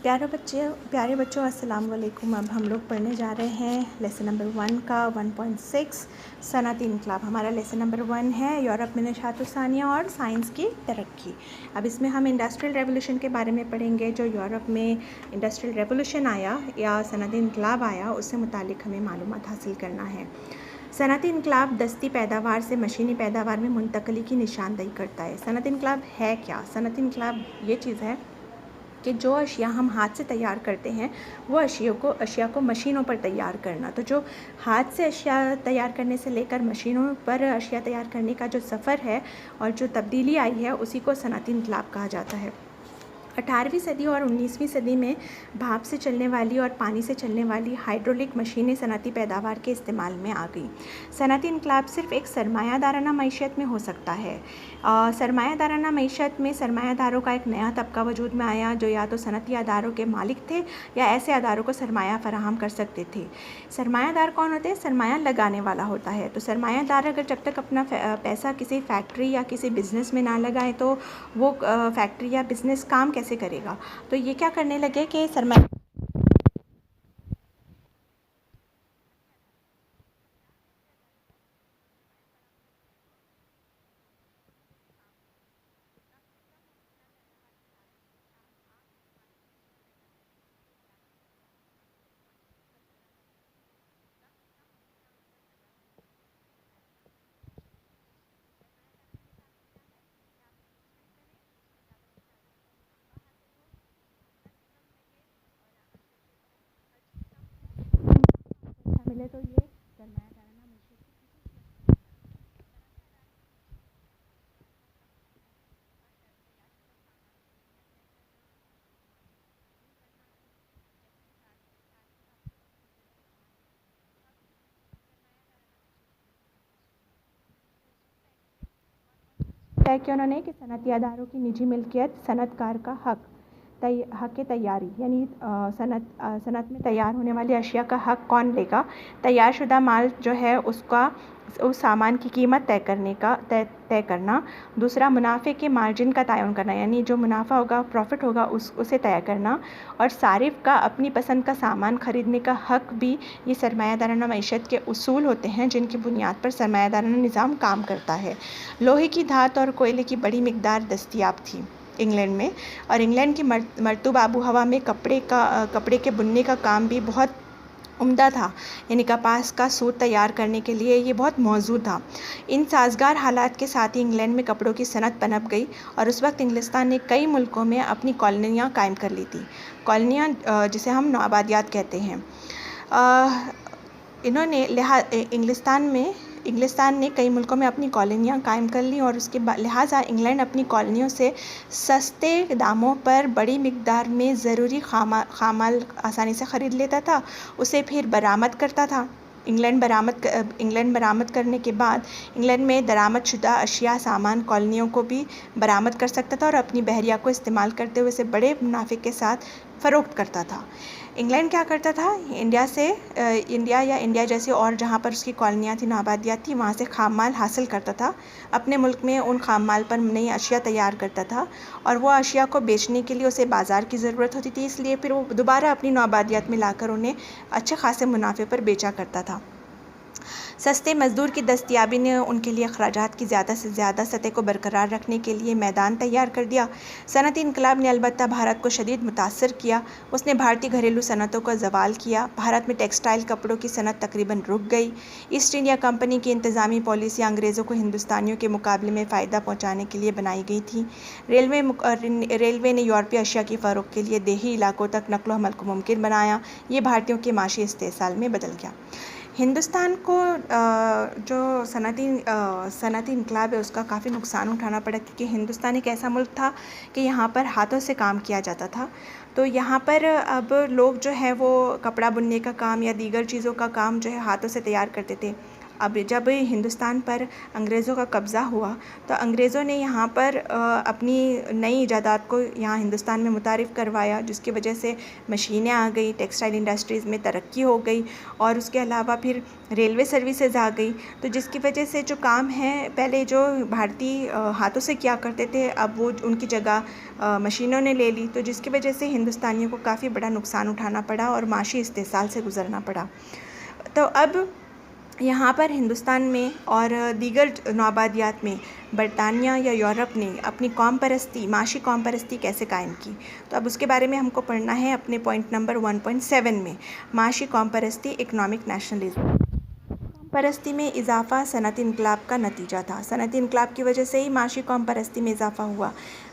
प्यारे बच्चों अस्सलाम वालेकुम। अब हम लोग पढ़ने जा रहे हैं लेसन नंबर 1 का 1.6 सनअती इनकलाब। हमारा लेसन नंबर 1 है यूरोप में नशात सानिया और साइंस की तरक्की। अब इसमें हम इंडस्ट्रियल रेवोल्यूशन के बारे में पढ़ेंगे। जो यूरोप में इंडस्ट्रियल रेवोल्यूशन आया या सनअती इनकलाब आया, उससे मुतालिक हमें मालूमात हासिल करना है। सनअती इनकलाब दस्ती पैदावार से मशीनी पैदावार में मुंतकली की निशानदेही करता है। सनअती इनकलाब है क्या? सनअती इनकलाब ये चीज़ है कि जो अशिया हम हाथ से तैयार करते हैं वो अशिया को मशीनों पर तैयार करना। तो जो हाथ से अशिया तैयार करने से लेकर मशीनों पर अशिया तैयार करने का जो सफ़र है और जो तब्दीली आई है, उसी को सनअती इनकलाब कहा जाता है। 18वीं सदी और 19वीं सदी में भाप से चलने वाली और पानी से चलने वाली हाइड्रोलिक मशीनें सनअती पैदावार के इस्तेमाल में आ गई। सनअती इनकलाब सिर्फ एक सरमायादाराना मईशत में हो सकता है। सरमायादाराना मईशत में सरमायादारों का एक नया तबका वजूद में आया जो या तो सनअती अदारों के मालिक थे या ऐसे अदारों को सरमाया फराहम कर सकते थे। सरमायादार कौन होते हैं? सरमाया लगाने वाला होता है। तो सरमायादार अगर जब तक अपना पैसा किसी फैक्ट्री या किसी बिज़नेस में ना लगाए तो वो फैक्ट्री या बिज़नेस काम कैसे करेगा? तो ये क्या करने लगे कि सरमाया मिले तो ये सरमायादाराना मईशत तय किया उन्होंने कि सनअती अदारों की निजी मिल्कियत, सनअतकार का हक तैयारी, यानी सनअत में तैयार होने वाली अशिया का हक कौन लेगा। तैयारशुदा माल जो है उसका उस सामान की कीमत तय करना। दूसरा, मुनाफे के मार्जिन का तयन करना, यानी जो मुनाफा होगा, प्रॉफिट होगा, उसे तय करना। और सारिफ का अपनी पसंद का सामान खरीदने का हक भी ये सरमायादाराना मईशत के उसूल होते हैं जिनकी बुनियाद पर सरमायादाराना निज़ाम काम करता है। लोहे की धात और कोयले की बड़ी मिकदार दस्तयाब थी इंग्लैंड में, और इंग्लैंड की मरतूब आबो हवा में कपड़े के बुनने का काम भी बहुत उम्दा था, यानी कपास का सूत तैयार करने के लिए ये बहुत मौजूद था। इन साजगार हालात के साथ ही इंग्लैंड में कपड़ों की सनत पनप गई और उस वक्त इंग्लिस्तान ने कई मुल्कों में अपनी कॉलोनियाँ कायम कर ली थी। कॉलोनियाँ जिसे हम नौआबादियात कहते हैं। इन्होंने इंग्लिस्तान ने कई मुल्कों में अपनी कॉलोनियाँ कायम कर ली और उसके लिहाजा इंग्लैंड अपनी कॉलोनियों से सस्ते दामों पर बड़ी मिकदार में ज़रूरी खामाल आसानी से ख़रीद लेता था, उसे फिर बरामद करता था। इंग्लैंड बरामद करने के बाद इंग्लैंड में दरामद शुदा अशिया सामान कॉलोनियों को भी बरामद कर सकता था और अपनी बहरिया को इस्तेमाल करते हुए इसे बड़े मुनाफे के साथ फ़रोख्त करता था। इंग्लैंड क्या करता था? इंडिया जैसे और जहाँ पर उसकी कॉलोनियाँ थी, नौआबादियात थी, वहाँ से खाम माल हासिल करता था। अपने मुल्क में उन खाम माल पर नई अशिया तैयार करता था और वो अशिया को बेचने के लिए उसे बाज़ार की ज़रूरत होती थी, इसलिए फिर वो दोबारा अपनी नौआबादियात में लाकर उन्हें अच्छे खासे मुनाफे पर बेचा करता था। सस्ते मज़दूर की दस्तयाबी ने उनके लिए अखराजात की ज़्यादा से ज़्यादा सतह को बरकरार रखने के लिए मैदान तैयार कर दिया। सनअती इनकलाब ने अलबत्ता भारत को शदीद मुतासर किया। उसने भारतीय घरेलू सनतों का ज़वाल किया। भारत में टेक्सटाइल कपड़ों की सनत तकरीबन रुक गई। ईस्ट इंडिया कंपनी की इंतज़ामी पॉलिसियाँ अंग्रेज़ों को हिंदुस्तानियों के मुकाबले में फ़ायदा पहुँचाने के लिए बनाई गई थी। रेलवे ने यूरोपीय अशिया की फ़रोग़ के लिए देही इलाकों तक नक़्ल हमल को मुमकिन बनाया। ये भारतीयों के माशी इस्तेसाल में बदल गया। हिंदुस्तान को जो सनअती इनकलाब है उसका काफ़ी नुकसान उठाना पड़ा, क्योंकि हिंदुस्तान एक ऐसा मुल्क था कि यहाँ पर हाथों से काम किया जाता था। तो यहाँ पर अब लोग जो है वो कपड़ा बुनने का काम या दीगर चीज़ों का काम जो है हाथों से तैयार करते थे। اب جب ہندوستان پر انگریزوں کا قبضہ ہوا تو انگریزوں نے یہاں پر اپنی نئی ایجادات کو یہاں ہندوستان میں متعارف کروایا، جس کی وجہ سے مشینیں آ گئی، ٹیکسٹائل انڈسٹریز میں ترقی ہو گئی، اور اس کے علاوہ پھر ریلوے سروسز آ گئی، تو جس کی وجہ سے جو کام ہے پہلے جو بھارتی ہاتھوں سے کیا کرتے تھے اب وہ ان کی جگہ مشینوں نے لے لی، تو جس کی وجہ سے ہندوستانیوں کو کافی بڑا نقصان اٹھانا پڑا اور معاشی استحصال سے گزرنا پڑا۔ تو اب یہاں پر ہندوستان میں اور دیگر نوآبادیات میں برطانیہ یا یورپ نے اپنی قوم پرستی، معاشی قوم پرستی کیسے قائم کی، تو اب اس کے بارے میں ہم کو پڑھنا ہے اپنے پوائنٹ نمبر 1.7 میں، معاشی قوم پرستی، اکنامک نیشنلزم۔ پرستی میں اضافہ صنعتی انقلاب کا نتیجہ تھا۔ صنعتی انقلاب کی وجہ سے ہی معاشی قوم پرستی میں اضافہ ہوا۔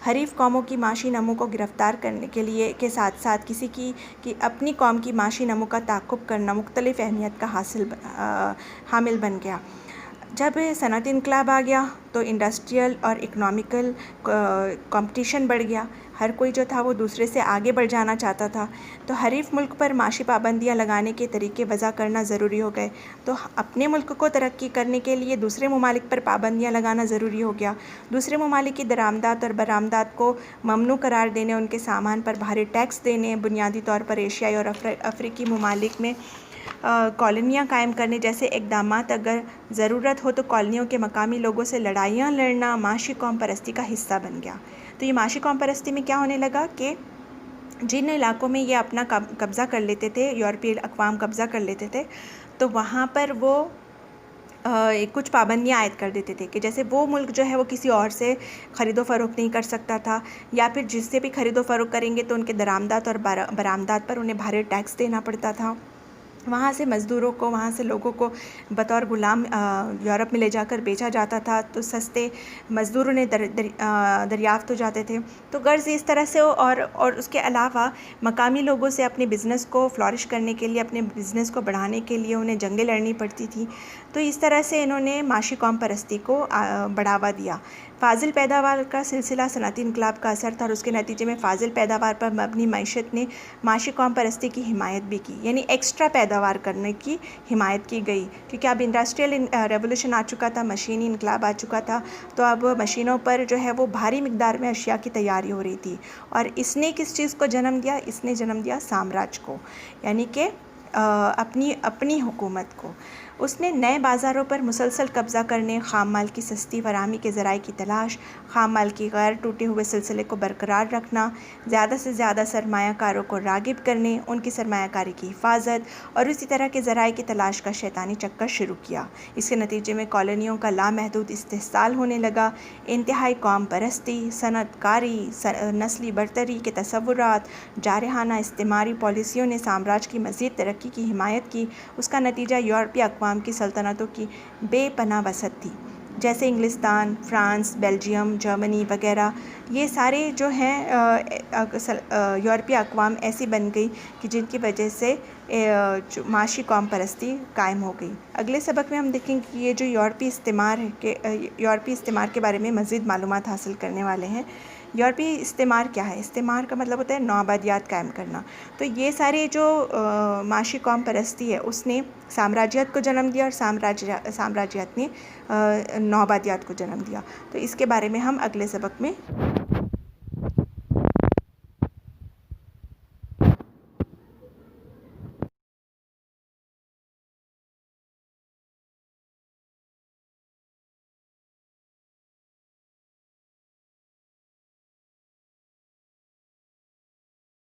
حریف قوموں کی معاشی نمو کو گرفتار کرنے کے ساتھ ساتھ کسی کی اپنی قوم کی معاشی نمو کا تعاقب کرنا مختلف اہمیت کا حامل بن گیا۔ جب صنعتی انقلاب آ گیا تو انڈسٹریل اور اکنامیکل کمپٹیشن بڑھ گیا، ہر کوئی جو تھا وہ دوسرے سے آگے بڑھ جانا چاہتا تھا، تو حریف ملک پر معاشی پابندیاں لگانے کے طریقے وضع کرنا ضروری ہو گئے، تو اپنے ملک کو ترقی کرنے کے لیے دوسرے ممالک پر پابندیاں لگانا ضروری ہو گیا۔ دوسرے ممالک کی درآمدات اور برآمدات کو ممنوع قرار دینے، ان کے سامان پر بھاری ٹیکس دینے، بنیادی طور پر ایشیائی اور افریقی ممالک میں کالونیاں قائم کرنے جیسے اقدامات، اگر ضرورت ہو تو کالونیوں کے مقامی لوگوں سے لڑائیاں لڑنا معاشی قوم پرستی کا حصہ بن گیا۔ تو یہ معاشی قوم پرستی میں کیا ہونے لگا کہ جن علاقوں میں یہ اپنا قبضہ کر لیتے تھے، یورپی اقوام قبضہ کر لیتے تھے، تو وہاں پر وہ کچھ پابندیاں عائد کر دیتے تھے کہ جیسے وہ ملک جو ہے وہ کسی اور سے خرید و فروخت نہیں کر سکتا تھا، یا پھر جس سے بھی خرید و فروخت کریں گے تو ان کے درآمدات اور برآمدات پر انہیں بھاری ٹیکس دینا پڑتا تھا۔ وہاں سے مزدوروں کو، وہاں سے لوگوں کو بطور غلام یورپ میں لے جا کر بیچا جاتا تھا، تو سستے مزدور انہیں دریافت ہو جاتے تھے۔ تو غرض اس طرح سے، اور اس کے علاوہ مقامی لوگوں سے اپنے بزنس کو فلورش کرنے کے لیے، اپنے بزنس کو بڑھانے کے لیے انہیں جنگیں لڑنی پڑتی تھیں۔ تو اس طرح سے انہوں نے معاشی قوم پرستی کو بڑھاوا دیا۔ فاضل پیداوار کا سلسلہ صنعتی انقلاب کا اثر تھا، اور اس کے نتیجے میں فاضل پیداوار پر مبنی معیشت نے معاشی قوم پرستی کی حمایت بھی کی، یعنی ایکسٹرا پیداوار کرنے کی حمایت کی گئی، کیونکہ اب انڈسٹریل ریولوشن آ چکا تھا، مشینی انقلاب آ چکا تھا، تو اب مشینوں پر جو ہے وہ بھاری مقدار میں اشیاء کی تیاری ہو رہی تھی، اور اس نے کس چیز کو جنم دیا؟ اس نے جنم دیا سامراج کو، یعنی کہ اپنی حکومت کو۔ اس نے نئے بازاروں پر مسلسل قبضہ کرنے، خام مال کی سستی فراہمی کے ذرائع کی تلاش، خام مال کی غیر ٹوٹے ہوئے سلسلے کو برقرار رکھنا، زیادہ سے زیادہ سرمایہ کاروں کو راغب کرنے، ان کی سرمایہ کاری کی حفاظت اور اسی طرح کے ذرائع کی تلاش کا شیطانی چکر شروع کیا۔ اس کے نتیجے میں کالونیوں کا لامحدود استحصال ہونے لگا۔ انتہائی قوم پرستی، صنعت کاری، نسلی برتری کے تصورات، جارحانہ استعماری پالیسیوں نے سامراج کی مزید ترقی کی حمایت کی۔ اس کا نتیجہ یورپی اقوام کی سلطنتوں کی بے پناہ وسعت تھی، جیسے انگلستان، فرانس، بیلجیم، جرمنی وغیرہ۔ یہ سارے جو ہیں یورپی اقوام ایسی بن گئی کہ جن کی وجہ سے معاشی قوم پرستی قائم ہو گئی۔ اگلے سبق میں ہم دیکھیں گے کہ یہ جو یورپی استعمار کے بارے میں مزید معلومات حاصل کرنے والے ہیں۔ یورپی استعمار کیا ہے؟ استعمار کا مطلب ہوتا ہے نوآبادیات قائم کرنا۔ تو یہ سارے جو معاشی قوم پرستی ہے اس نے سامراجیت کو جنم دیا، اور سامراجیت نے نوآبادیات کو جنم دیا۔ تو اس کے بارے میں ہم اگلے سبق میں